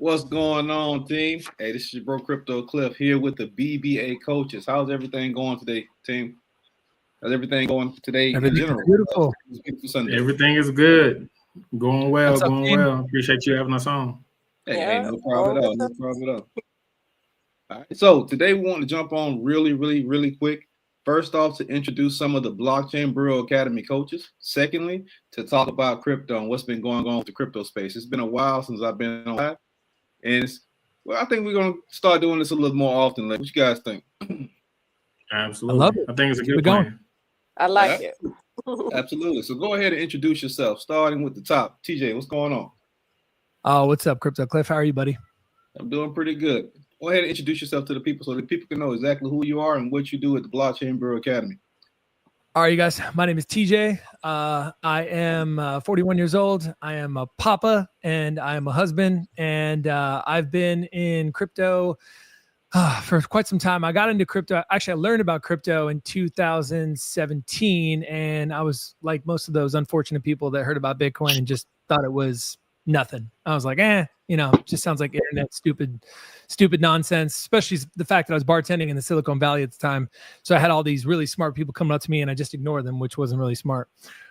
What's going on, team? Hey, this is your bro Crypto Cliff here with the BBA coaches. How's everything going today, team? How's everything going today in Everything's general? beautiful. It's a beautiful Sunday. Everything is good. Going well, What's up, going team? well. Appreciate you having us on. Hey, Yeah, no problem at all. No problem at all. All right. So today we want to jump on really quick. First off, to introduce some of the Blockchain Bureau Academy coaches. Secondly, to talk about crypto and what's been going on with the crypto space. It's been a while since I've been on live, and I think we're gonna start doing this a little more often. Like, what you guys think? Absolutely. I love it. I think it's a Keep good it going. plan. I like it. Absolutely. So go ahead and introduce yourself, starting with the top. TJ, what's going on? Oh, what's up, Crypto Cliff? How are you, buddy? I'm doing pretty good. Go ahead and introduce yourself to the people so that people can know exactly who you are and what you do at the Blockchain Bureau Academy. All right, you guys. My name is TJ. I am 41 years old. I am a papa and I am a husband. And I've been in crypto for quite some time. I got into crypto. Actually, I learned about crypto in 2017. And I was like most of those unfortunate people that heard about Bitcoin and just thought it was nothing. I was like, just sounds like internet stupid nonsense, especially the fact that I was bartending in the Silicon Valley at the time. So I had all these really smart people coming up to me and I just ignored them, which wasn't really smart.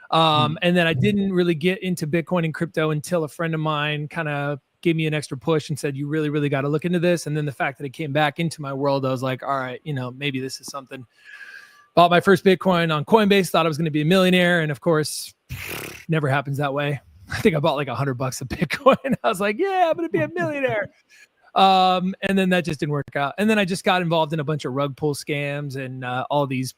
And then I didn't really get into Bitcoin and crypto until a friend of mine kind of gave me an extra push and said, you really got to look into this. And then the fact that it came back into my world, I was like, all right, maybe this is something. Bought my first Bitcoin on Coinbase, thought I was going to be a millionaire. And of course, never happens that way. I think I bought like $100 of Bitcoin. I was like, yeah, I'm going to be a millionaire. And then that just didn't work out. And then I just got involved in a bunch of rug pull scams and all these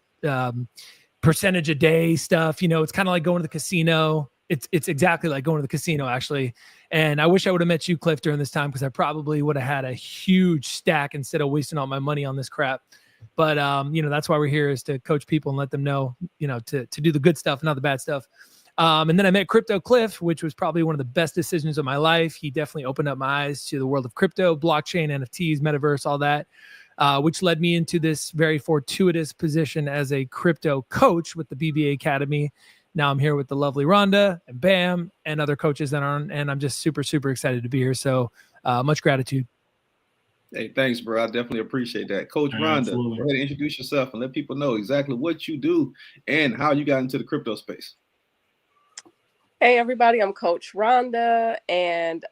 percentage a day stuff. It's kind of like going to the casino. It's exactly like going to the casino, actually. And I wish I would have met you, Cliff, during this time, because I probably would have had a huge stack instead of wasting all my money on this crap. But, that's why we're here, is to coach people and let them know, to do the good stuff, not the bad stuff. And then I met Crypto Cliff, which was probably one of the best decisions of my life. He definitely opened up my eyes to the world of crypto, blockchain, NFTs, metaverse, all that, which led me into this very fortuitous position as a crypto coach with the BBA Academy. Now I'm here with the lovely Rhonda and Bam and other coaches that are on, and I'm just super excited to be here. So much gratitude. Hey, thanks, bro. I definitely appreciate that. Coach Rhonda, Absolutely. go ahead and introduce yourself and let people know exactly what you do and how you got into the crypto space. Hey, everybody. I'm Coach Rhonda, and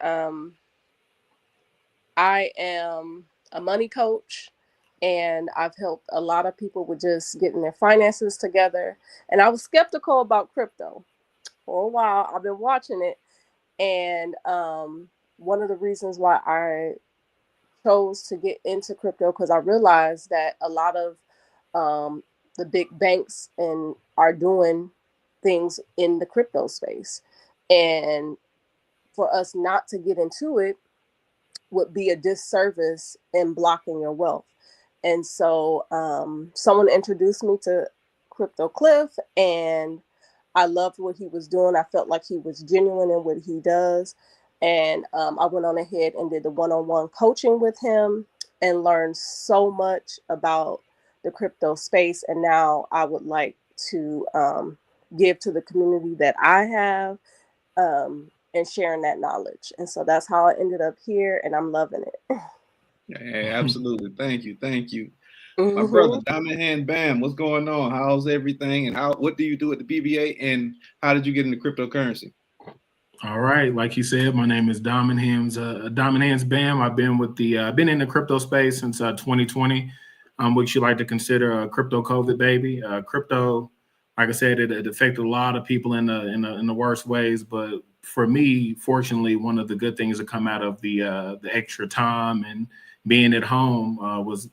I am a money coach, and I've helped a lot of people with just getting their finances together. And I was skeptical about crypto for a while. I've been watching it, and one of the reasons why I chose to get into crypto, because I realized that a lot of the big banks are doing things in the crypto space, and for us not to get into it would be a disservice in blocking your wealth. And so someone introduced me to Crypto Cliff, and I loved what he was doing. I felt like he was genuine in what he does. And I went on ahead and did the one-on-one coaching with him and learned so much about the crypto space. And now I would like to give to the community that I have and sharing that knowledge. And so that's how I ended up here, and I'm loving it. Hey, absolutely. Thank you. My brother, Diamond Hand Bam, what's going on? How's everything? And what do you do at the BBA? And how did you get into cryptocurrency? All right. Like you said, my name is Diamond Hands Bam. I've been been in the crypto space since 2020, which you like to consider a crypto COVID baby. Crypto, like I said, it affected a lot of people in the worst ways. But for me, fortunately, one of the good things that come out of the extra time and being at home was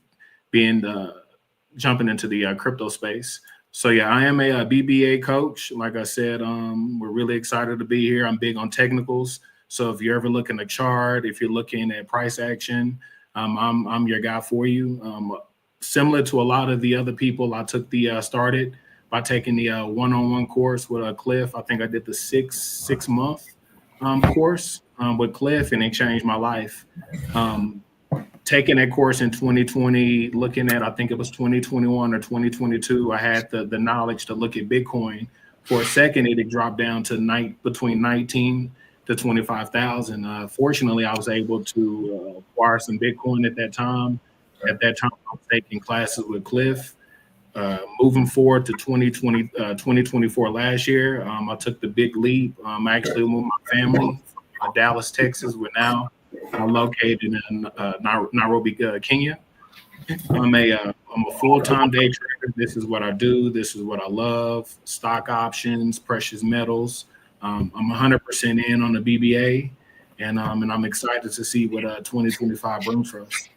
jumping into the crypto space. So yeah, I am a BBA coach. Like I said, we're really excited to be here. I'm big on technicals. So if you're ever looking at a chart, if you're looking at price action, I'm your guy for you. Similar to a lot of the other people, I took started by taking the one-on-one course with Cliff. I think I did the six month course with Cliff, and it changed my life. Taking that course in 2020, looking at, I think it was 2021 or 2022, I had the knowledge to look at Bitcoin. For a second, it had dropped down to between $19,000 to 25,000. Fortunately, I was able to acquire some Bitcoin at that time. At that time, I was taking classes with Cliff. Moving forward to 2024 last year, I took the big leap. I actually moved my family from Dallas, Texas. We're now located in Nairobi, Kenya. I'm a full-time day trader. This is what I do. This is what I love. Stock options, precious metals. I'm 100% in on the BBA, and I'm excited to see what 2025 brings for us.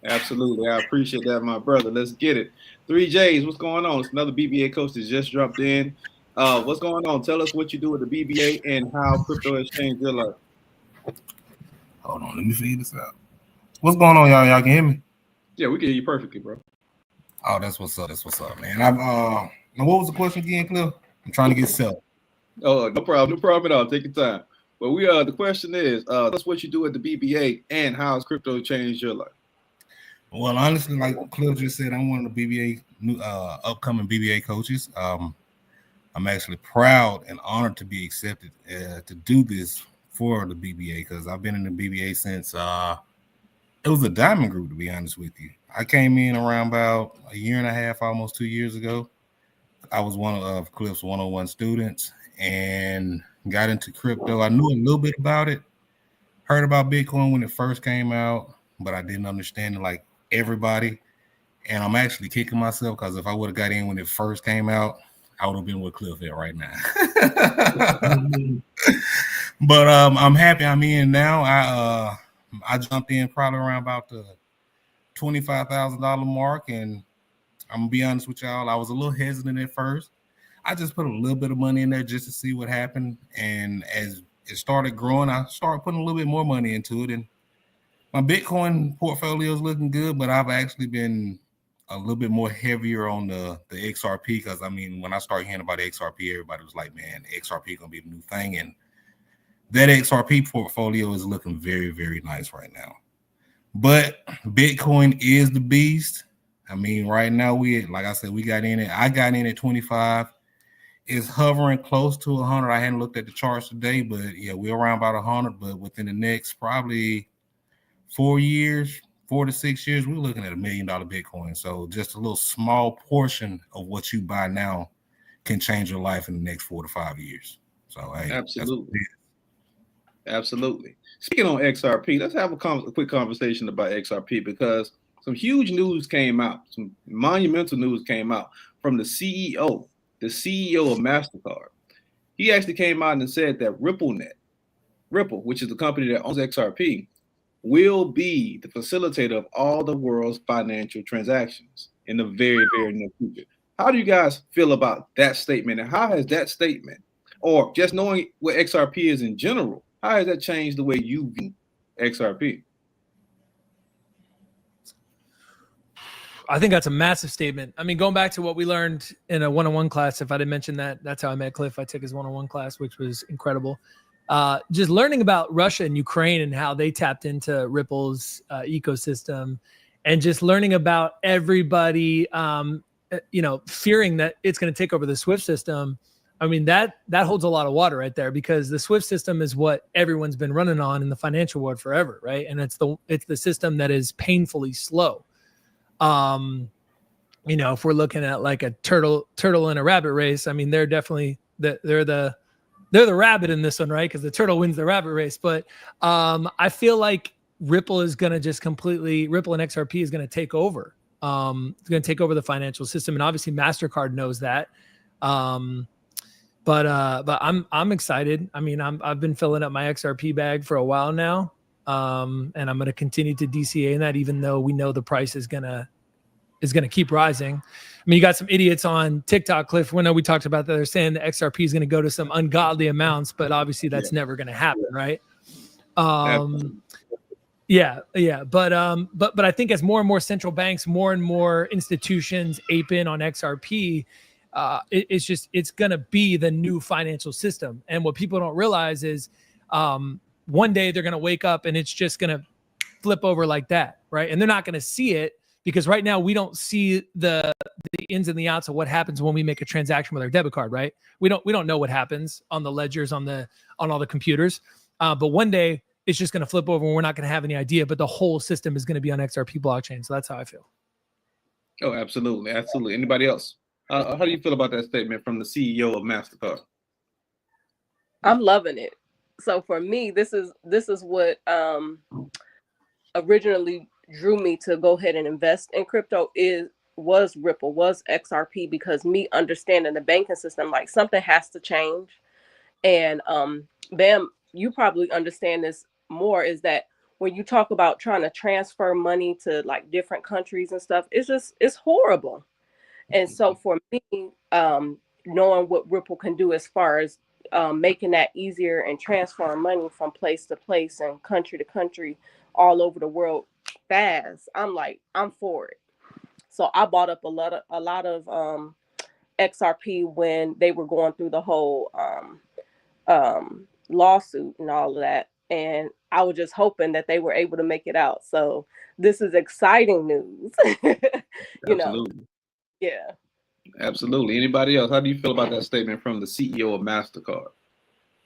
Absolutely. I appreciate that, my brother. Let's get it. 3Js, what's going on? It's another BBA coach that just dropped in. What's going on? Tell us what you do with the BBA and how crypto has changed your life. Hold on, let me figure this out. What's going on, y'all? Y'all can hear me? Yeah, we can hear you perfectly, bro. Oh, that's what's up. That's what's up, man. Now what was the question again, Cliff? I'm trying to get set. Oh, no problem at all. Take your time. But the question is, that's what you do at the BBA and how has crypto changed your life? Well, honestly, like Cliff just said, I'm one of the BBA upcoming BBA coaches. I'm actually proud and honored to be accepted to do this for the BBA because I've been in the BBA since it was a diamond group, to be honest with you. I came in around about a year and a half, almost 2 years ago. I was one of Cliff's 101 students and got into crypto. I knew a little bit about it, heard about Bitcoin when it first came out, but I didn't understand it like everybody. And I'm actually kicking myself because if I would have got in when it first came out, I would have been with Cliff at right now. But I'm happy I'm in now. I jumped in probably around about the $25,000 mark, and I'm gonna be honest with y'all, I was a little hesitant at first. I just put a little bit of money in there just to see what happened, and as it started growing, I started putting a little bit more money into it, and my Bitcoin portfolio is looking good, but I've actually been a little bit more heavier on the XRP because, I mean, when I started hearing about XRP, everybody was like, man, XRP gonna be the new thing, and that XRP portfolio is looking very, very nice right now. But Bitcoin is the beast. I mean, right now like I said, we got in it. I got in at 25. It's hovering close to 100. I hadn't looked at the charts today, but yeah, we're around about 100. But within the next probably 4 to 6 years, we're looking at $1 million Bitcoin. So just a little small portion of what you buy now can change your life in the next 4 to 5 years. So hey, Absolutely. Speaking on XRP, let's have a quick conversation about XRP because some huge news came out, some monumental news came out from the CEO of MasterCard. He actually came out and said that Ripple, which is the company that owns XRP, will be the facilitator of all the world's financial transactions in the very, very near future. How do you guys feel about that statement? And how has that statement, or just knowing what XRP is in general, how has that changed the way you view XRP? I think that's a massive statement. I mean, going back to what we learned in a one-on-one class, if I didn't mention that, that's how I met Cliff. I took his one-on-one class, which was incredible. Just learning about Russia and Ukraine and how they tapped into Ripple's ecosystem, and just learning about everybody, fearing that it's going to take over the SWIFT system. I mean, that holds a lot of water right there because the SWIFT system is what everyone's been running on in the financial world forever, right? And it's the system that is painfully slow. If we're looking at like a turtle in a rabbit race, I mean, they're definitely they're the rabbit in this one, right? Because the turtle wins the rabbit race. But I feel like Ripple is going to Ripple and XRP is going to take over. It's going to take over the financial system, and obviously MasterCard knows that. But I'm excited. I mean, I've been filling up my XRP bag for a while now, and I'm going to continue to DCA in that, even though we know the price is gonna keep rising. I mean, you got some idiots on TikTok, Cliff. We know we talked about that. They're saying the XRP is going to go to some ungodly amounts, but obviously that's never going to happen, right? Yeah. But I think as more and more central banks, more and more institutions ape in on XRP, it's going to be the new financial system. And what people don't realize is one day they're going to wake up and it's just going to flip over like that, right? And they're not going to see it because right now we don't see the ins and the outs of what happens when we make a transaction with our debit card, right? We don't know what happens on the ledgers, on all the computers. But one day it's just going to flip over and we're not going to have any idea, but the whole system is going to be on XRP blockchain. So that's how I feel. Oh, absolutely. Absolutely. Anybody else? How do you feel about that statement from the CEO of MasterCard? I'm loving it. So for me, this is what originally drew me to go ahead and invest in crypto was Ripple, was XRP, because me understanding the banking system, like something has to change. And Bam, you probably understand this more, is that when you talk about trying to transfer money to like different countries and stuff, it's horrible. And so for me, knowing what Ripple can do as far as making that easier and transferring money from place to place and country to country all over the world fast, I'm for it. So I bought up a lot of XRP when they were going through the whole lawsuit and all of that. And I was just hoping that they were able to make it out. So this is exciting news. You know, yeah. Absolutely. Anybody else? How do you feel about that statement from the CEO of MasterCard?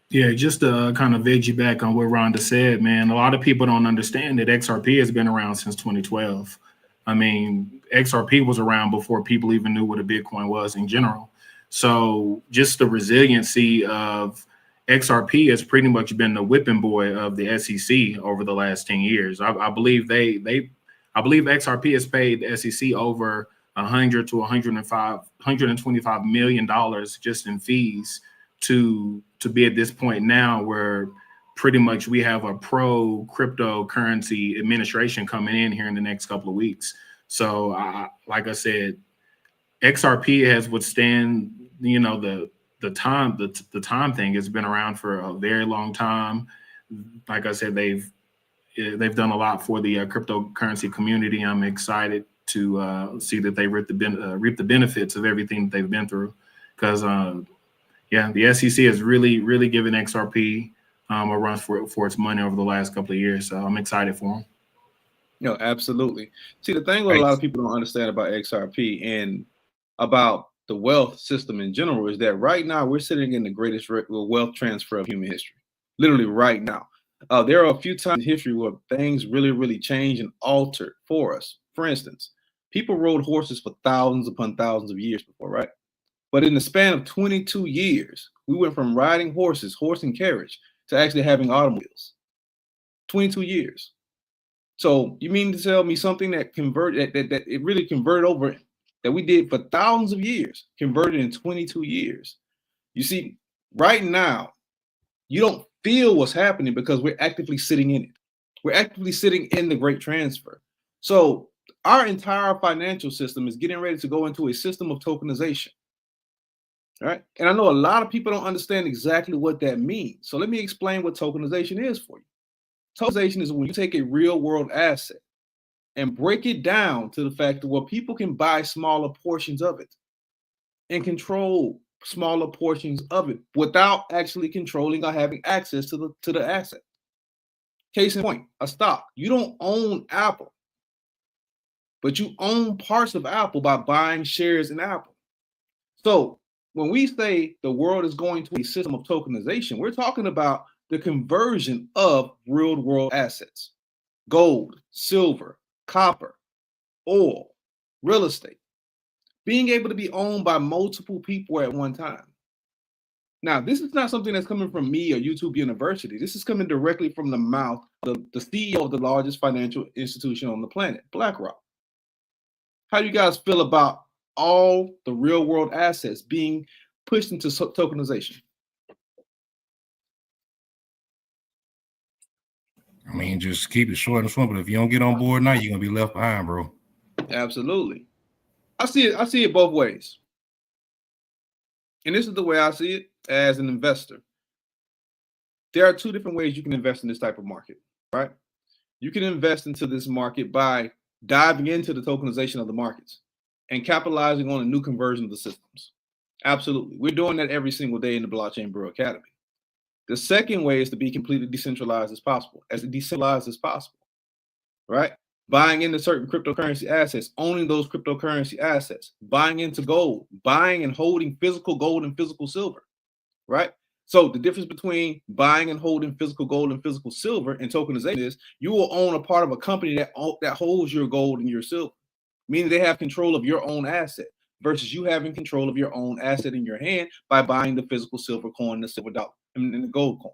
Yeah, just to kind of veg you back on what Rhonda said, man, a lot of people don't understand that XRP has been around since 2012. I mean, XRP was around before people even knew what a Bitcoin was in general. So just the resiliency of XRP has pretty much been the whipping boy of the SEC over the last 10 years. I believe XRP has paid the SEC over $100 to $125 million just in fees to be at this point now, where pretty much we have a pro cryptocurrency administration coming in here in the next couple of weeks. So like I said, XRP has withstand, you know, the time thing has been around for a very long time. Like I said, they've done a lot for the cryptocurrency community. I'm excited to see that they reap the benefits of everything that they've been through, because the SEC has really given XRP a run for its money over the last couple of years. So I'm excited for them. No, absolutely. See, the thing what a lot of people don't understand about XRP and about the wealth system in general is that right now we're sitting in the greatest wealth transfer of human history. Literally right now. There are a few times in history where things really changed and altered for us. For instance, people rode horses for thousands upon thousands of years before, right? But in the span of 22 years, we went from riding horses, horse and carriage, to actually having automobiles. 22 years. So you mean to tell me something that converted, that it really converted over, that we did for thousands of years, converted in 22 years? You see, right now, you don't feel what's happening because we're actively sitting in it. We're actively sitting in the great transfer. So our entire financial system is getting ready to go into a system of tokenization. All right. And I know a lot of people don't understand exactly what that means. So let me explain what tokenization is for you. Tokenization is when you take a real world asset and break it down to the fact that where people can buy smaller portions of it and control smaller portions of it without actually controlling or having access to the asset. Case in point, a stock. You don't own Apple, but you own parts of Apple by buying shares in Apple. So when we say the world is going to a system of tokenization, we're talking about the conversion of real world assets: gold, silver, copper, oil, real estate, being able to be owned by multiple people at one time. Now, this is not something that's coming from me or YouTube University. This is coming directly from the mouth of the CEO of the largest financial institution on the planet, BlackRock. How do you guys feel about all the real world assets being pushed into tokenization? I mean, just keep it short and sweet. But if you don't get on board now, you're gonna be left behind, bro. Absolutely. I see it both ways. And this is the way I see it as an investor. There are two different ways you can invest in this type of market, right? You can invest into this market by diving into the tokenization of the markets and capitalizing on a new conversion of the systems. Absolutely. We're doing that every single day in the Blockchain Bureau Academy. The second way is to be completely decentralized as possible, right? buying into certain cryptocurrency assets, owning those cryptocurrency assets, buying into gold, buying and holding physical gold and physical silver, right? So the difference between buying and holding physical gold and physical silver and tokenization is you will own a part of a company that holds your gold and your silver, meaning they have control of your own asset versus you having control of your own asset in your hand by buying the physical silver coin, the silver dollar, and the gold coin,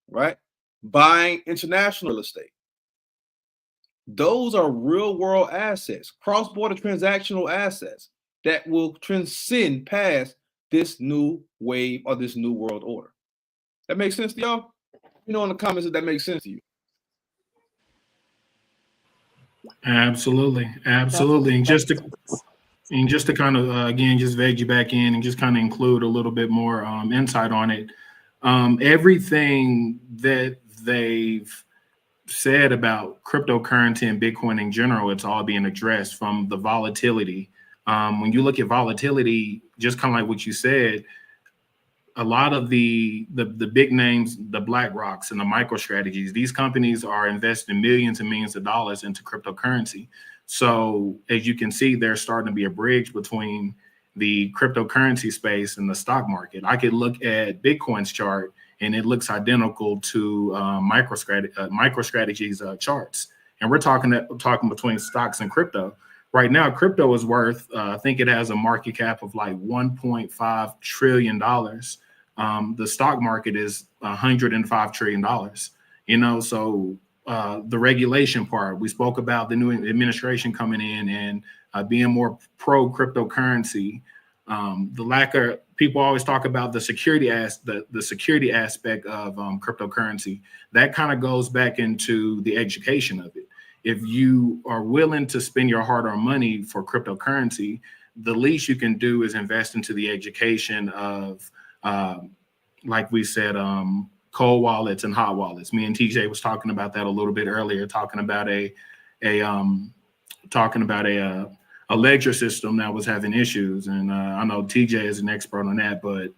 right? Buying international real estate. Those are real world assets, cross-border transactional assets that will transcend past this new wave or this new world order. That makes sense to y'all? You know, in the comments if that makes sense to you. Absolutely. And just to kind of again just veg you back in and just kind of include a little bit more insight on it. Everything that they've said about cryptocurrency and Bitcoin in general, it's all being addressed from the volatility. When you look at volatility, just kind of like what you said, a lot of the big names, the BlackRocks and the MicroStrategies, these companies are investing millions and millions of dollars into cryptocurrency. So as you can see, there's starting to be a bridge between the cryptocurrency space and the stock market. I could look at Bitcoin's chart and it looks identical to MicroStrategy's charts. And we're talking between stocks and crypto. Right now, crypto is worth, I think it has a market cap of like $1.5 trillion. The stock market is $105 trillion. You know, so the regulation part, we spoke about the new administration coming in and being more pro cryptocurrency. The lack of people always talk about the security the security aspect of cryptocurrency. That kind of goes back into the education of it. If you are willing to spend your hard-earned money for cryptocurrency, the least you can do is invest into the education of, like we said, cold wallets and hot wallets. Me and TJ was talking about that a little bit earlier, talking about a ledger system that was having issues. And I know TJ is an expert on that, but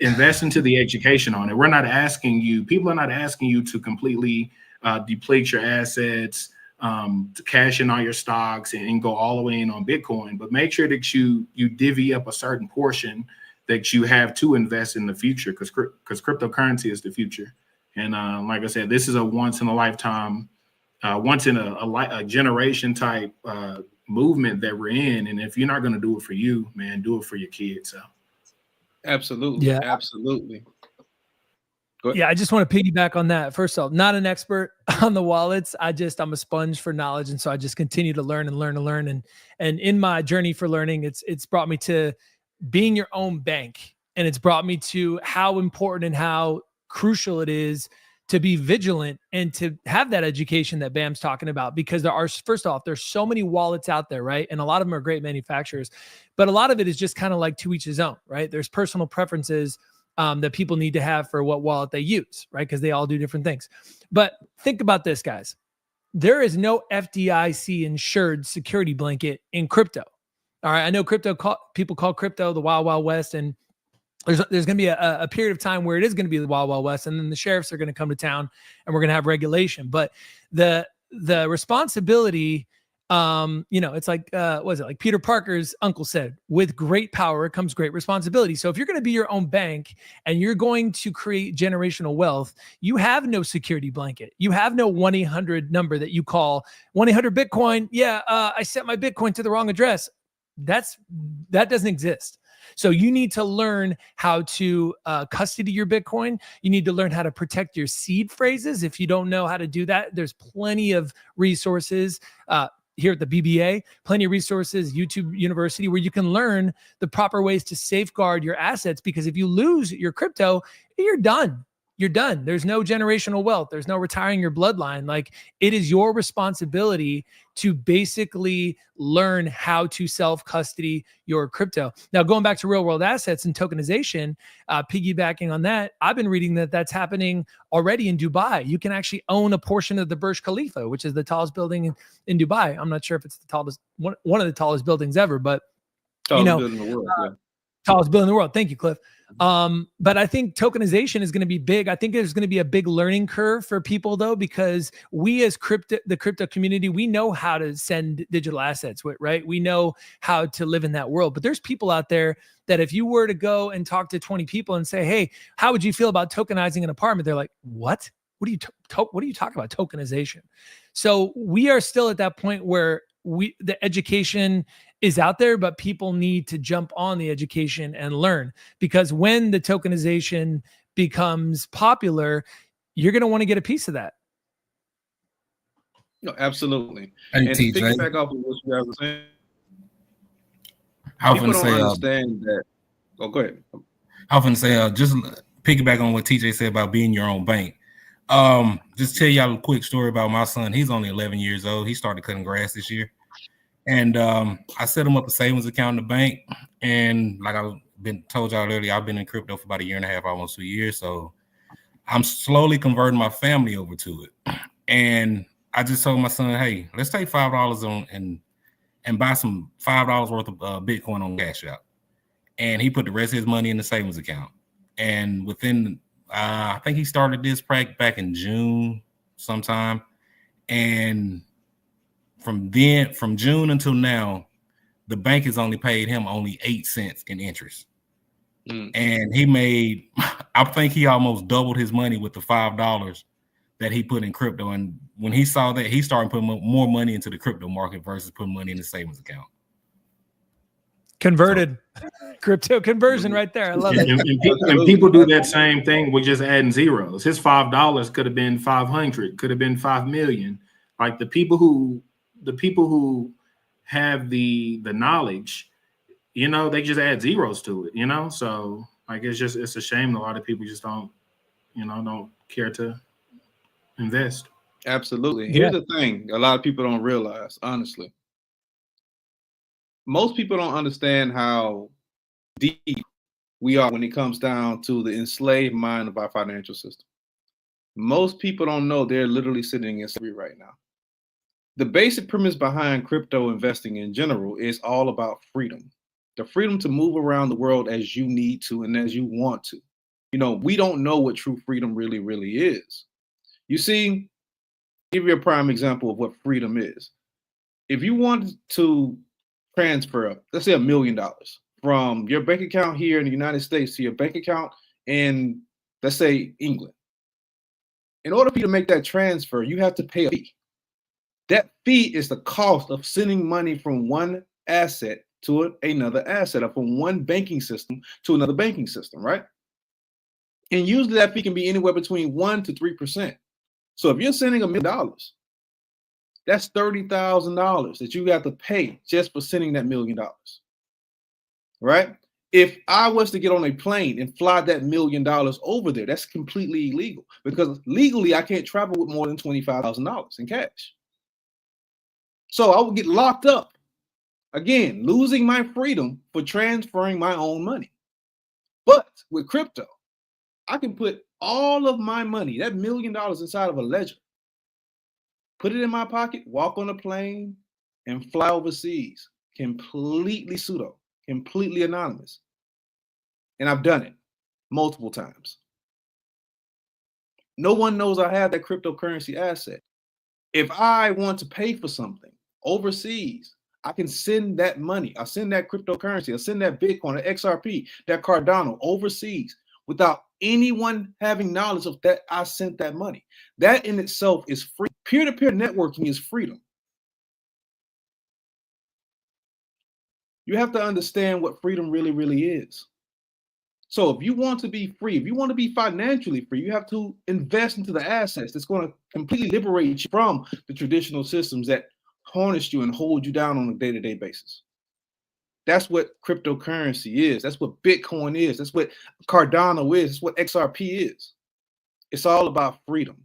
invest into the education on it. We're not asking you, people are not asking you to completely deplete your assets, to cash in all your stocks and go all the way in on Bitcoin, but make sure that you divvy up a certain portion that you have to invest in the future, because cryptocurrency is the future. And like I said, this is a once in a lifetime, once in a generation type movement that we're in. And if you're not going to do it for you, man, do it for your kids. So. Absolutely. Yeah. Absolutely. Yeah, I just want to piggyback on that. First off, not an expert on the wallets. I'm a sponge for knowledge. And so I just continue to learn and learn and learn. And in my journey for learning, it's brought me to being your own bank. And it's brought me to how important and how crucial it is to be vigilant and to have that education that Bam's talking about, because first off, there's so many wallets out there, right? And a lot of them are great manufacturers, but a lot of it is just kind of like to each his own, right? There's personal preferences that people need to have for what wallet they use, right? Because they all do different things. But think about this, guys. There is no FDIC insured security blanket in crypto. All right. I know people call crypto the Wild Wild West, and there's going to be a period of time where it is going to be the Wild Wild West, and then the sheriffs are going to come to town and we're going to have regulation. But the responsibility, it's like, like Peter Parker's uncle said, with great power comes great responsibility. So if you're going to be your own bank and you're going to create generational wealth, you have no security blanket. You have no 1-800 number that you call 1-800 Bitcoin. Yeah. I sent my Bitcoin to the wrong address. That doesn't exist. So you need to learn how to custody your Bitcoin. You need to learn how to protect your seed phrases. If you don't know how to do that, there's plenty of resources here at the BBA, plenty of resources, YouTube University, where you can learn the proper ways to safeguard your assets. Because if you lose your crypto, you're done. You're done. There's no generational wealth. There's no retiring your bloodline. Like, it is your responsibility to basically learn how to self-custody your crypto. Now, going back to real world assets and tokenization, piggybacking on that, I've been reading that that's happening already in Dubai. You can actually own a portion of the Burj Khalifa, which is the tallest building in Dubai. I'm not sure if it's the tallest, one of the tallest buildings ever, but building in the world, yeah. Tallest bill in the world. Thank you, Cliff. But I think tokenization is going to be big. I think there's going to be a big learning curve for people though, because we as the crypto community, we know how to send digital assets, right? We know how to live in that world. But there's people out there that if you were to go and talk to 20 people and say, hey, how would you feel about tokenizing an apartment? They're like, what? What are you talking about tokenization? So we are still at that point where the education is out there, but people need to jump on the education and learn, because when the tokenization becomes popular, you're going to want to get a piece of that. No, absolutely. Hey, And to TJ. piggyback off of what you guys were saying, I people often don't say, understand that. Oh, go ahead. I often say, just piggyback on what TJ said about being your own bank. Just tell y'all a quick story about my son. He's only 11 years old. He started cutting grass this year. And I set him up a savings account in the bank. And like I've been told y'all earlier, I've been in crypto for about 1.5 years, almost 2 years. So I'm slowly converting my family over to it. And I just told my son, hey, let's take $5 on and buy some $5 worth of Bitcoin on Cash App. And he put the rest of his money in the savings account. And within, I think he started this back in June sometime. And from June until now, the bank has only paid him only 8 cents in interest. And he made, I think he almost doubled his money with the $5 that he put in crypto. And when he saw that, he started putting more money into the crypto market versus putting money in the savings account. Converted. Crypto conversion right there. I love it. And people do that same thing with just adding zeros. His $5 could have been 500, could have been 5 million. Like the people who have the knowledge, they just add zeros to it, so like it's a shame a lot of people just don't care to invest. Absolutely. Here's the thing a lot of people don't realize, honestly. Most people don't understand how deep we are when it comes down to the enslaved mind of our financial system. Most people don't know they're literally sitting in slavery right now. The basic premise behind crypto investing in general is all about freedom. The freedom to move around the world as you need to and as you want to. We don't know what true freedom really, really is. You see, give you a prime example of what freedom is. If you want to transfer, let's say $1 million from your bank account here in the United States to your bank account in, let's say, England. In order for you to make that transfer, you have to pay a fee. That fee is the cost of sending money from one asset to another asset, or from one banking system to another banking system, right? And usually that fee can be anywhere between 1% to 3%. So if you're sending $1 million, that's $30,000 that you have to pay just for sending that $1 million, right? If I was to get on a plane and fly that $1 million over there, that's completely illegal, because legally I can't travel with more than $25,000 in cash. So I would get locked up, again, losing my freedom for transferring my own money. But with crypto, I can put all of my money, that $1 million, inside of a ledger, put it in my pocket, walk on a plane, and fly overseas, completely pseudo, completely anonymous. And I've done it multiple times. No one knows I have that cryptocurrency asset. If I want to pay for something overseas, I can send that money. I'll send that cryptocurrency. I'll send that Bitcoin, that XRP, that Cardano overseas without anyone having knowledge of that I sent that money. That in itself is free. Peer-to-peer networking is freedom. You have to understand what freedom really, really is. So if you want to be free, if you want to be financially free, you have to invest into the assets that's going to completely liberate you from the traditional systems that harness you and hold you down on a day-to-day basis. That's what cryptocurrency is. That's what Bitcoin is. That's what Cardano is. That's what XRP is. It's all about freedom.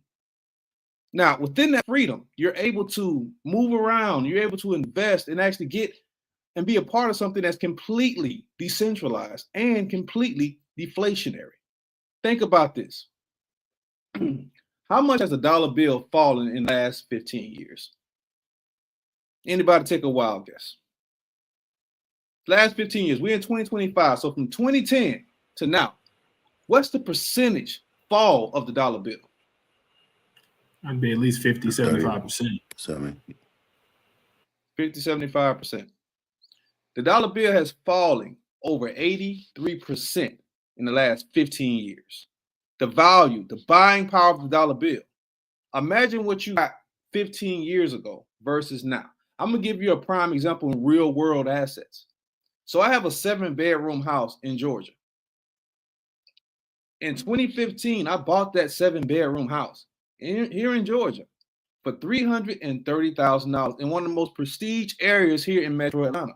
Now, within that freedom, you're able to move around. You're able to invest and actually get and be a part of something that's completely decentralized and completely deflationary. Think about this. How much has a dollar bill fallen in the last 15 years? Anybody take a wild guess? Last 15 years. We're in 2025. So from 2010 to now, what's the percentage fall of the dollar bill? I'd be at least 50, 75%. 50, 75%. The dollar bill has fallen over 83% in the last 15 years. The value, the buying power of the dollar bill. Imagine what you got 15 years ago versus now. I'm going to give you a prime example in real world assets. So I have a 7-bedroom house in Georgia. In 2015, I bought that 7-bedroom house here in Georgia for $330,000 in one of the most prestige areas here in Metro Atlanta.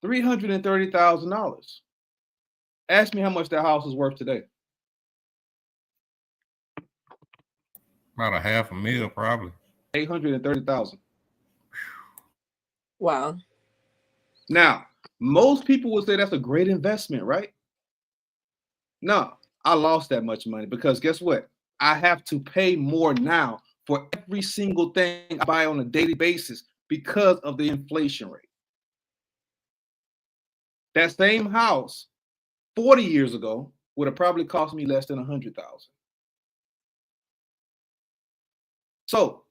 $330,000. Ask me how much that house is worth today. About $500,000, probably. 830,000. Wow. Now, most people would say that's a great investment, right? No, I lost that much money because guess what? I have to pay more now for every single thing I buy on a daily basis because of the inflation rate. That same house 40 years ago would have probably cost me less than $100,000. So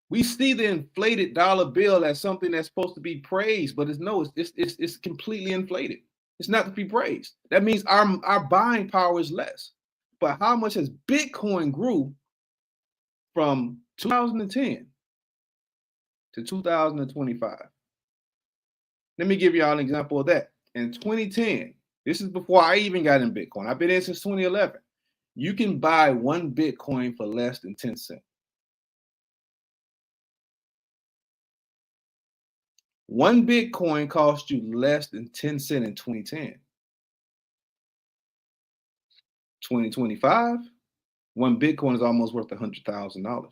we see the inflated dollar bill as something that's supposed to be praised, but it's completely inflated. It's not to be praised. That means our buying power is less. But how much has Bitcoin grew from 2010 to 2025? Let me give y'all an example of that. In 2010, this is before I even got in Bitcoin. I've been in since 2011. You can buy 1 Bitcoin for less than 10 cents. 1 Bitcoin cost you less than 10 cents in 2010. 2025, 1 Bitcoin is almost worth $100,000.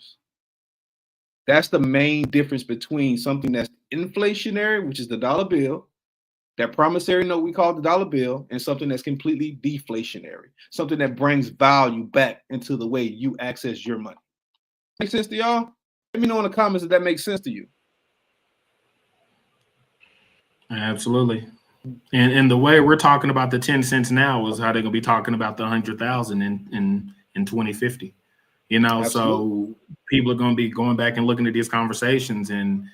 That's the main difference between something that's inflationary, which is the dollar bill, that promissory note we call the dollar bill, and something that's completely deflationary, something that brings value back into the way you access your money. Make sense to y'all? Let me know in the comments if that makes sense to you. Absolutely. And the way we're talking about the 10 cents now is how they're gonna be talking about the 100,000 in 2050. You know, Absolutely. So people are gonna be going back and looking at these conversations and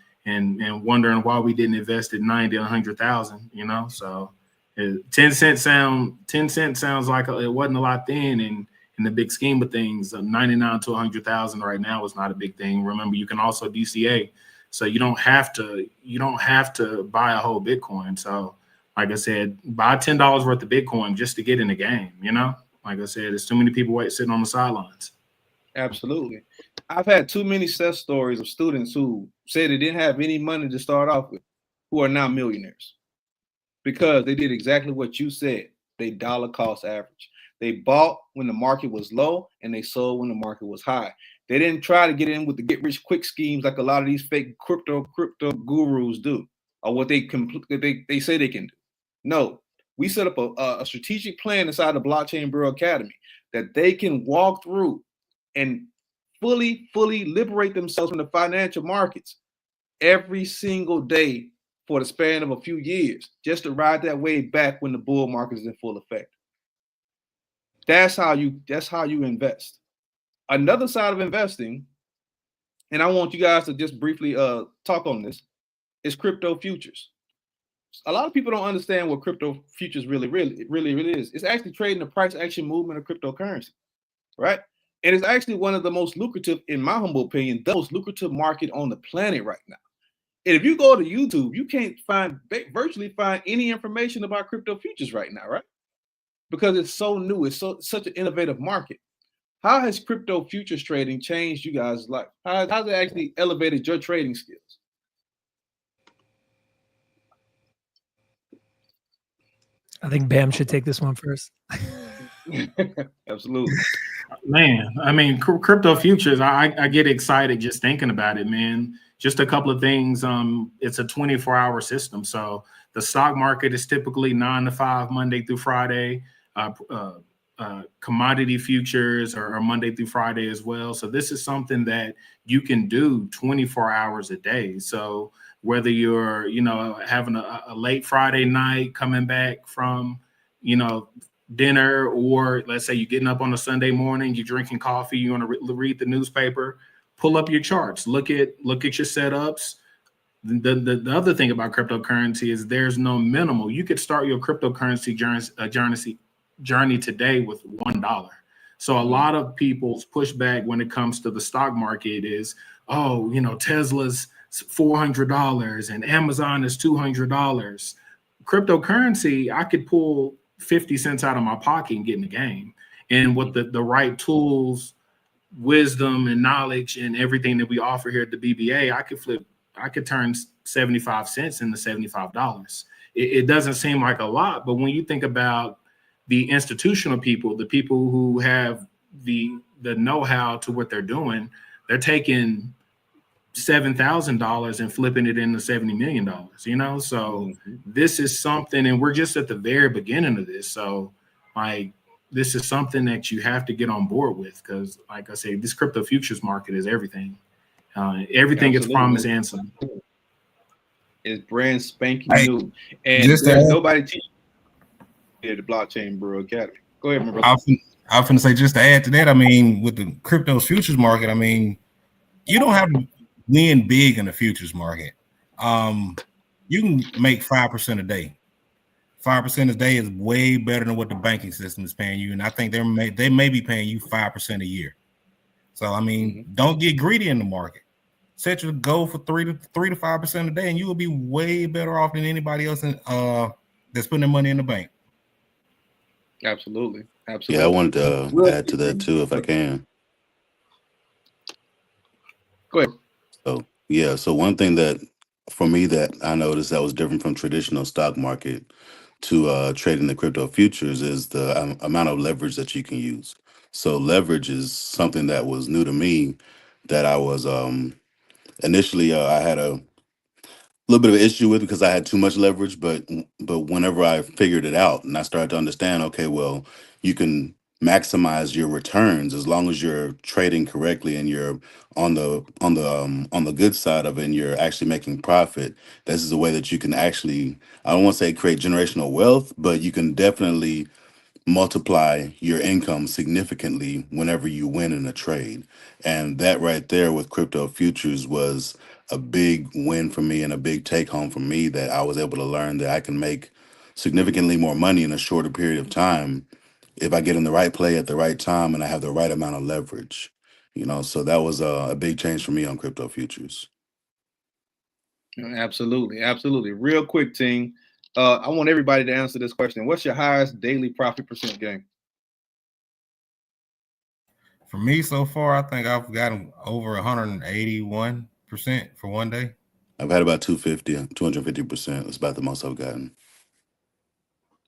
wondering why we didn't invest at 90 and 100,000. You know, so 10 cents sounds like it wasn't a lot then, and in the big scheme of things, 99 to 100,000 right now is not a big thing. Remember, you can also DCA. So you don't have to buy a whole Bitcoin. So like I said, buy $10 worth of Bitcoin just to get in the game, you know? Like I said, there's too many people sitting on the sidelines. Absolutely. I've had too many success stories of students who said they didn't have any money to start off with, who are now millionaires because they did exactly what you said. They dollar cost average. They bought when the market was low and they sold when the market was high. They didn't try to get in with the get rich quick schemes like a lot of these fake crypto gurus do, or what they say they can do. No, we set up a strategic plan inside the Blockchain Bureau Academy that they can walk through and fully liberate themselves from the financial markets every single day for the span of a few years, just to ride that wave back when the bull market is in full effect. That's how you invest. Another side of investing, and I want you guys to just briefly talk on this, is crypto futures. A lot of people don't understand what crypto futures really is. It's actually trading the price action movement of cryptocurrency, right? And it's actually one of the most lucrative, in my humble opinion, the most lucrative market on the planet right now. And if you go to YouTube, you can't virtually find any information about crypto futures right now, right? Because it's so new. It's such an innovative market. How has crypto futures trading changed you guys' life? How's it actually elevated your trading skills? I think Bam should take this one first. Absolutely. Man, I mean, crypto futures, I get excited just thinking about it, man. Just a couple of things. It's a 24-hour system. So the stock market is typically 9 to 5, Monday through Friday. commodity futures are Monday through Friday as well. So this is something that you can do 24 hours a day. So whether you're, having a late Friday night, coming back from, dinner, or let's say you're getting up on a Sunday morning, you're drinking coffee, you want to read the newspaper, pull up your charts, look at your setups. The other thing about cryptocurrency is there's no minimal. You could start your cryptocurrency journey today with $1. So a lot of people's pushback when it comes to the stock market is, Tesla's $400 and Amazon is $200. Cryptocurrency, I could pull 50 cents out of my pocket and get in the game. And with the right tools, wisdom, and knowledge, and everything that we offer here at the BBA, I could turn 75 cents into $75. It doesn't seem like a lot, but when you think about the institutional people, the people who have the know-how to what they're doing, they're taking $7,000 and flipping it into $70 million, So this is something, and we're just at the very beginning of this. So this is something that you have to get on board with, because like I say, this crypto futures market is everything. Everything gets promised and some. It's brand spanking new. And there's nobody teaching at the Blockchain Bureau Academy. Go ahead, my brother. I was going to say, just to add to that, with the crypto futures market, you don't have to win big in the futures market. You can make 5% a day. 5% a day is way better than what the banking system is paying you. And I think they may be paying you 5% a year. So, don't get greedy in the market. Set your goal for 3 to 5% a day, and you will be way better off than anybody else that's putting their money in the bank. Absolutely. Yeah, I wanted to add to that too, if I can. Go ahead. So one thing that for me that I noticed that was different from traditional stock market to trading the crypto futures is the amount of leverage that you can use. So leverage is something that was new to me, that I was initially I had a little bit of an issue with, because I had too much leverage, but whenever I figured it out and I started to understand, okay, well, you can maximize your returns as long as you're trading correctly and you're on the good side of it and you're actually making profit. This is a way that you can actually, I don't want to say create generational wealth, but you can definitely multiply your income significantly whenever you win in a trade. And that right there with crypto futures was a big win for me and a big take home for me, that I was able to learn that I can make significantly more money in a shorter period of time if I get in the right play at the right time and I have the right amount of leverage. So that was a big change for me on crypto futures. Absolutely. Real quick, team. I want everybody to answer this question. What's your highest daily profit percent gain? For me so far, I think I've gotten over 181% for one day. I've had about 250%. That's about the most I've gotten.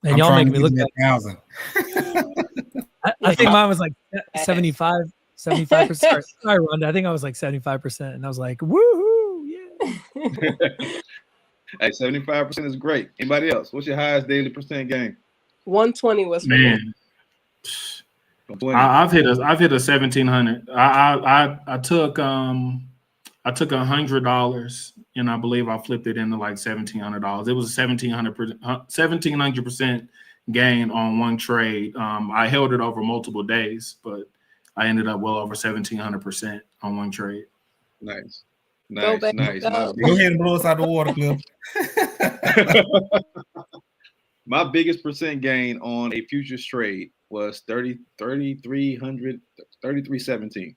And y'all make me look at 1,000. I think mine was like 75%. Sorry, Rhonda. I think I was like 75%, and I was like, woohoo, yeah. Hey, 75% is great. Anybody else? What's your highest daily percent gain? 120 was for me. I've hit a 1,700. I took $100 and I believe I flipped it into like $1,700. It was a 1,700% gain on one trade. I held it over multiple days, but I ended up well over 1,700% on one trade. Nice. Go ahead and blow us out the water, Cliff. My biggest percent gain on a futures trade was 3,317.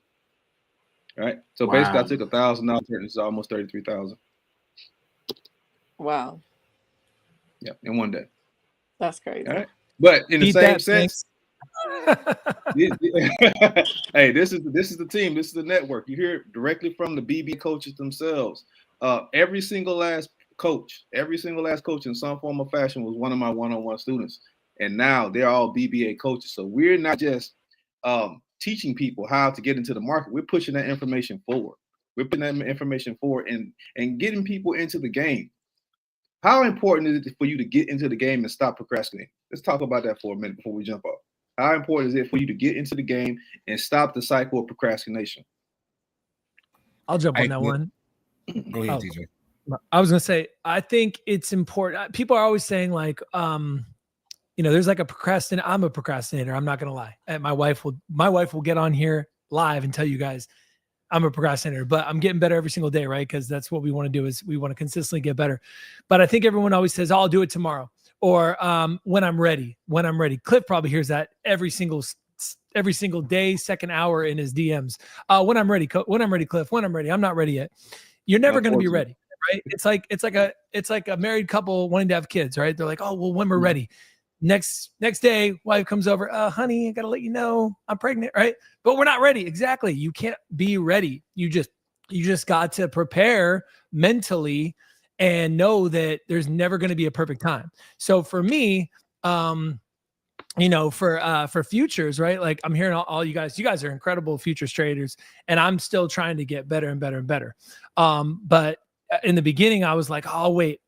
Right. So basically, I took $1,000 and it's almost 33,000. Wow. Yeah, in one day. That's crazy. All right. But in the same sense, hey, this is the team. This is the network. You hear it directly from the BB coaches themselves. Every single last coach in some form or fashion was one of my one-on-one students, and now they're all BBA coaches. So we're not just teaching people how to get into the market. We're pushing that information forward. We're putting that information forward and getting people into the game. How important is it for you to get into the game and stop procrastinating? Let's talk about that for a minute before we jump off. How important is it for you to get into the game and stop the cycle of procrastination? I'll jump on that one. Go ahead, Oh. TJ. I was gonna say, I think it's important. People are always saying like, there's like a procrastinator. I'm a procrastinator. I'm not gonna lie. And my wife will get on here live and tell you guys I'm a procrastinator, but I'm getting better every single day, right? Because that's what we want to do, is we want to consistently get better. But I think everyone always says, "Oh, I'll do it tomorrow," or when I'm ready. When I'm ready. Cliff probably hears that every single day, second hour in his DMs. When I'm ready, when I'm ready, Cliff. When I'm ready. I'm not ready yet. You're never going to be ready. Right? It's like a married couple wanting to have kids, right? They're like, oh, well, when we're ready. Next day, wife comes over, honey, I gotta let you know I'm pregnant, right? But we're not ready. Exactly. You can't be ready. You just got to prepare mentally and know that there's never going to be a perfect time. So for me, for futures, right? Like I'm hearing all you guys are incredible futures traders, and I'm still trying to get better and better and better. But in the beginning, I was like, I'll wait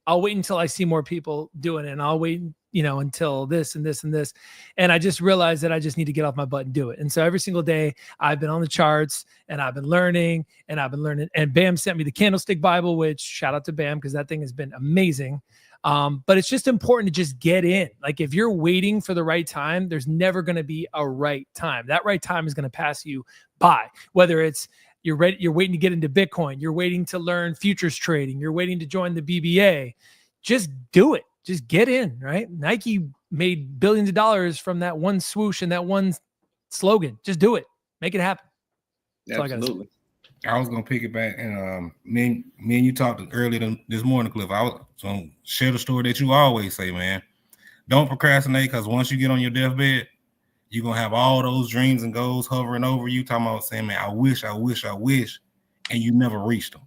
until I see more people doing it, and I'll wait, until this and this and this. And I just realized that I just need to get off my butt and do it. And so every single day I've been on the charts and I've been learning. And Bam sent me the Candlestick Bible, which shout out to Bam, because that thing has been amazing. But it's just important to just get in. Like if you're waiting for the right time, there's never going to be a right time. That right time is going to pass you by, whether it's you're ready, you're waiting to get into Bitcoin, you're waiting to learn futures trading, you're waiting to join the BBA. Just do it. Just get in, right? Nike made billions of dollars from that one swoosh and that one slogan. Just do it. Make it happen. Absolutely. I was gonna pick it back, and me and you talked earlier this morning, Cliff. I was gonna share the story that you always say, man. Don't procrastinate, because once you get on your deathbed, you're gonna have all those dreams and goals hovering over you, talking about saying, man, I wish, and you never reached them.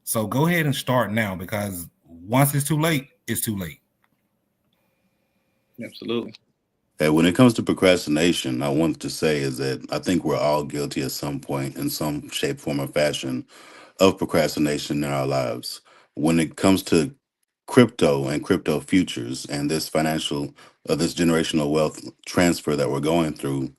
So go ahead and start now, because once it's too late, it's too late. Absolutely. Hey, when it comes to procrastination, I wanted to say is that I think we're all guilty at some point in some shape, form, or fashion of procrastination in our lives. When it comes to crypto and crypto futures and this this generational wealth transfer that we're going through,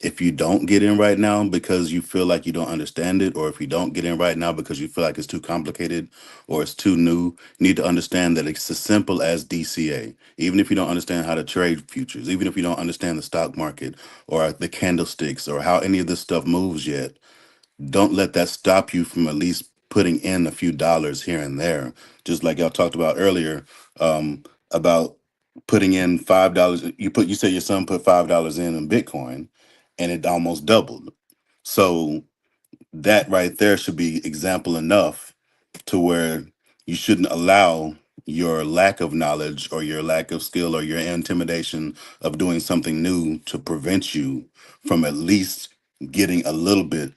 if you don't get in right now because you feel like you don't understand it, or if you don't get in right now because you feel like it's too complicated or it's too new, you need to understand that it's as simple as DCA. Even if you don't understand how to trade futures, even if you don't understand the stock market or the candlesticks or how any of this stuff moves yet, don't let that stop you from at least putting in a few dollars here and there. Just like y'all talked about earlier, about putting in $5. You said your son put $5 in Bitcoin, and it almost doubled. So that right there should be example enough to where you shouldn't allow your lack of knowledge or your lack of skill or your intimidation of doing something new to prevent you from at least getting a little bit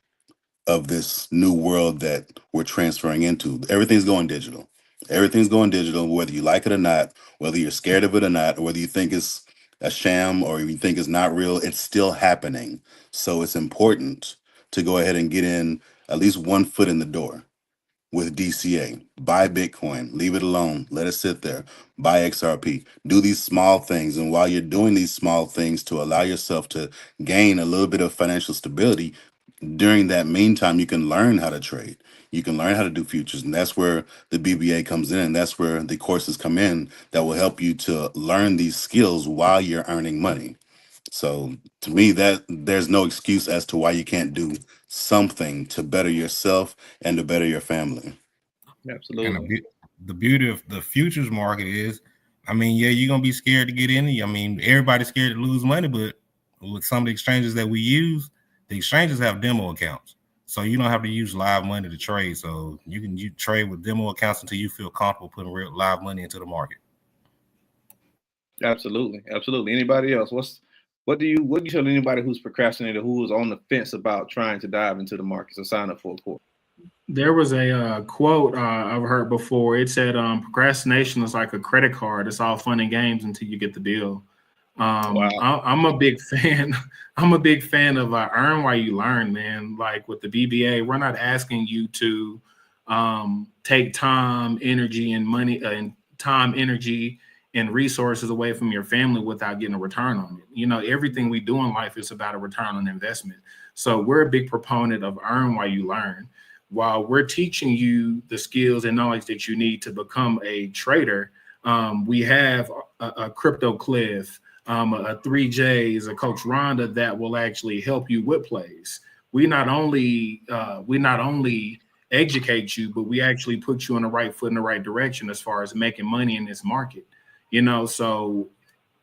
of this new world that we're transferring into. Everything's going digital. Everything's going digital, whether you like it or not, whether you're scared of it or not, or whether you think it's a sham or you think it's not real, it's still happening. So it's important to go ahead and get in at least one foot in the door with DCA. Buy Bitcoin, leave it alone, let it sit there. Buy XRP. Do these small things. And while you're doing these small things to allow yourself to gain a little bit of financial stability, during that meantime, you can learn how to trade. You can learn how to do futures. And that's where the BBA comes in. And that's where the courses come in that will help you to learn these skills while you're earning money. So to me, that there's no excuse as to why you can't do something to better yourself and to better your family. Absolutely. And the beauty of the futures market is, yeah, you're going to be scared to get in it. Everybody's scared to lose money, but with some of the exchanges that we use, the exchanges have demo accounts. So you don't have to use live money to trade. So you trade with demo accounts until you feel comfortable putting real live money into the market. Absolutely. Anybody else? What do you tell anybody who's procrastinated, who is on the fence about trying to dive into the markets or sign up for a course? There was a quote I've heard before. It said, procrastination is like a credit card. It's all fun and games until you get the bill. Wow. I'm a big fan. I'm a big fan of earn while you learn, man. Like with the BBA, we're not asking you to take time, energy, and money, and time, energy, and resources away from your family without getting a return on it. You know, everything we do in life is about a return on investment. So we're a big proponent of earn while you learn. While we're teaching you the skills and knowledge that you need to become a trader, we have a Crypto Cliff, a 3J's, a Coach Rhonda that will actually help you with plays. We not only educate you, but we actually put you on the right foot in the right direction as far as making money in this market. You know, so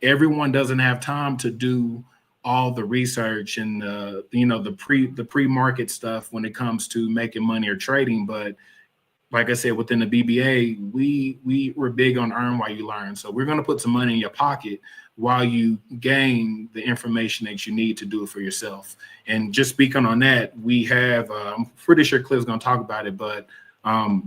everyone doesn't have time to do all the research and the pre-market stuff when it comes to making money or trading. But like I said, within the BBA, we're big on earn while you learn. So we're going to put some money in your pocket while you gain the information that you need to do it for yourself. And just speaking on that, we have I'm pretty sure Cliff's going to talk about it, but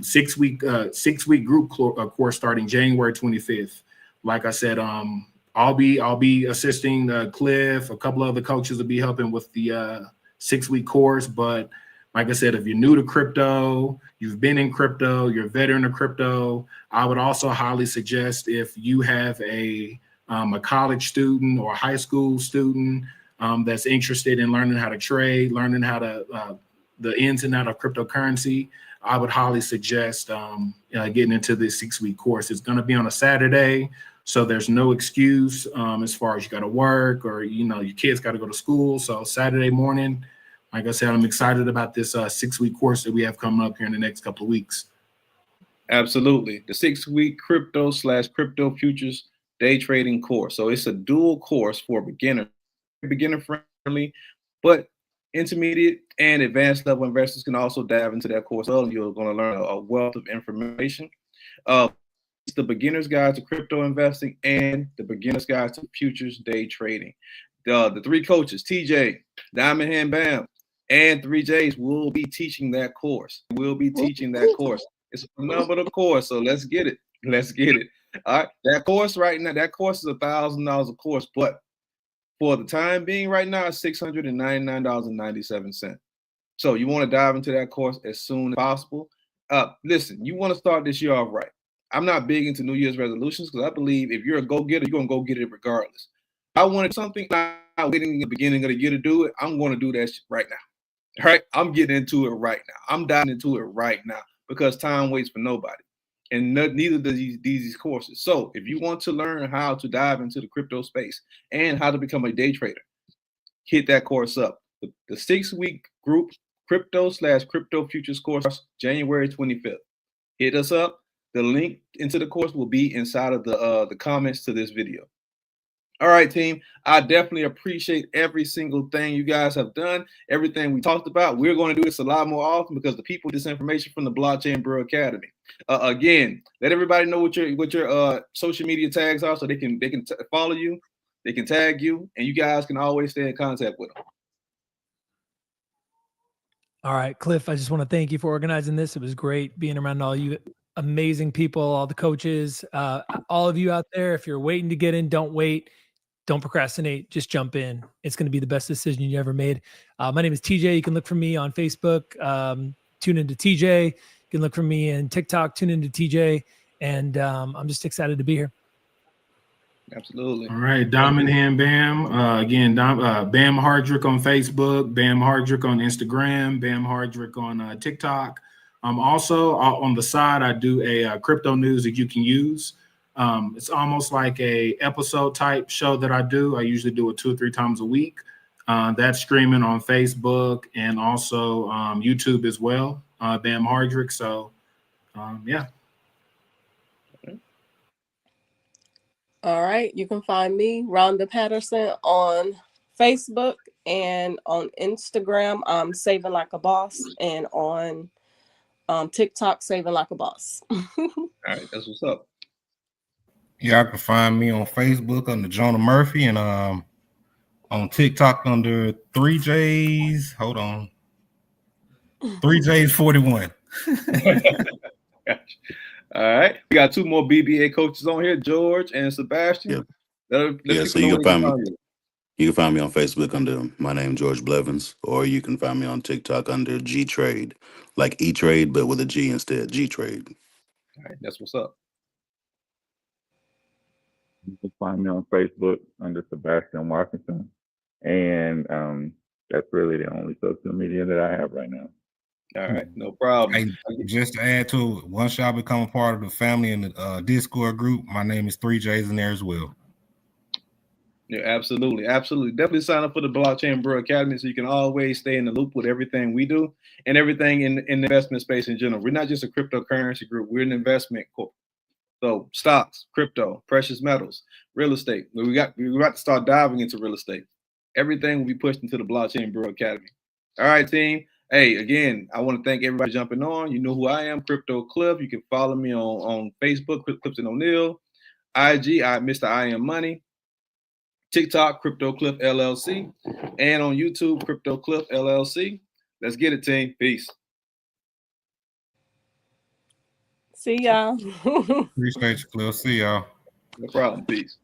6 week group course starting January 25th. Like I said, I'll be assisting Cliff. A couple of other coaches will be helping with the 6 week course. But like I said, if you're new to crypto, you've been in crypto, you're a veteran of crypto, I would also highly suggest if you have a college student or a high school student that's interested in learning how to trade, learning how to the ins and out of cryptocurrency, I would highly suggest getting into this 6 week course. It's going to be on a Saturday. So there's no excuse as far as you got to work or, you know, your kids got to go to school. So Saturday morning, like I said, I'm excited about this 6 week course that we have coming up here in the next couple of weeks. Absolutely. The 6 week crypto/crypto futures day trading course. So it's a dual course for beginner friendly, but intermediate and advanced level investors can also dive into that course. You're going to learn a wealth of information. It's the beginner's guide to crypto investing and the beginner's guide to futures day trading. The three coaches, TJ, Diamond Hand Bam, and 3J's will be teaching that course. It's a phenomenal course, so let's get it. All right, that course right now, that course is $1,000 a course, but for the time being right now, it's $699.97. So you want to dive into that course as soon as possible. Listen, you want to start this year off right. I'm not big into New Year's resolutions because I believe if you're a go-getter, you're going to go get it regardless. I wanted something, not waiting in the beginning of the year to do it. I'm going to do that right now. All right, I'm getting into it right now. I'm diving into it right now because time waits for nobody. And neither does these courses. So if you want to learn how to dive into the crypto space and how to become a day trader, hit that course up. The 6 week group crypto/crypto futures course, January 25th. Hit us up. The link into the course will be inside of the comments to this video. All right, team. I definitely appreciate every single thing you guys have done, everything we talked about. We're going to do this a lot more often because the people get this information from the Blockchain Bureau Academy. Again, let everybody know what your social media tags are so they can follow you, they can tag you, and you guys can always stay in contact with them. All right, Cliff, I just want to thank you for organizing this. It was great being around all you amazing people, all the coaches, all of you out there. If you're waiting to get in, don't wait. Don't procrastinate. Just jump in. It's going to be the best decision you ever made. My name is TJ. You can look for me on Facebook. Tune into TJ. You can look for me in TikTok. Tune into TJ. And I'm just excited to be here. Absolutely. All right, Diamond Hand Bam. Again, Bam Hardrick on Facebook, Bam Hardrick on Instagram, Bam Hardrick on TikTok. Also on the side, I do a crypto news that you can use. It's almost like a episode type show that I do. I usually do it 2 or 3 times a week. That's streaming on Facebook and also YouTube as well. Bam Hardrick. So, yeah. All right. You can find me, Rhonda Patterson, on Facebook and on Instagram. I'm Saving Like a Boss, and on TikTok, Saving Like a Boss. All right, that's what's up. Yeah, I can find me on Facebook under Jonah Murphy and on TikTok under 3J's. Hold on. 3J's 41. All right. We got 2 more BBA coaches on here, George and Sebastian. Yep. So you can find me. You can find me on Facebook under my name, George Blevins, or you can find me on TikTok under G Trade, like E Trade, but with a G instead, G Trade. All right, that's what's up. You can find me on Facebook under Sebastian Washington. And that's really the only social media that I have right now. All right, no problem. Hey, just to add to it, once y'all become a part of the family in the Discord group, my name is 3J's in there as well. Yeah, absolutely. Absolutely. Definitely sign up for the Blockchain Bro Academy so you can always stay in the loop with everything we do and everything in the investment space in general. We're not just a cryptocurrency group, we're an investment corp. So stocks, crypto, precious metals, real estate. We got to start diving into real estate. Everything will be pushed into the Blockchain Bro Academy. All right, team. Hey, again, I want to thank everybody jumping on. You know who I am, Crypto Cliff. You can follow me on Facebook, Clifton O'Neill, IG, Mr. I Am Money, TikTok, Crypto Cliff LLC, and on YouTube, Crypto Cliff LLC. Let's get it, team. Peace. See y'all. Appreciate you, Cliff. See y'all. No problem. Peace.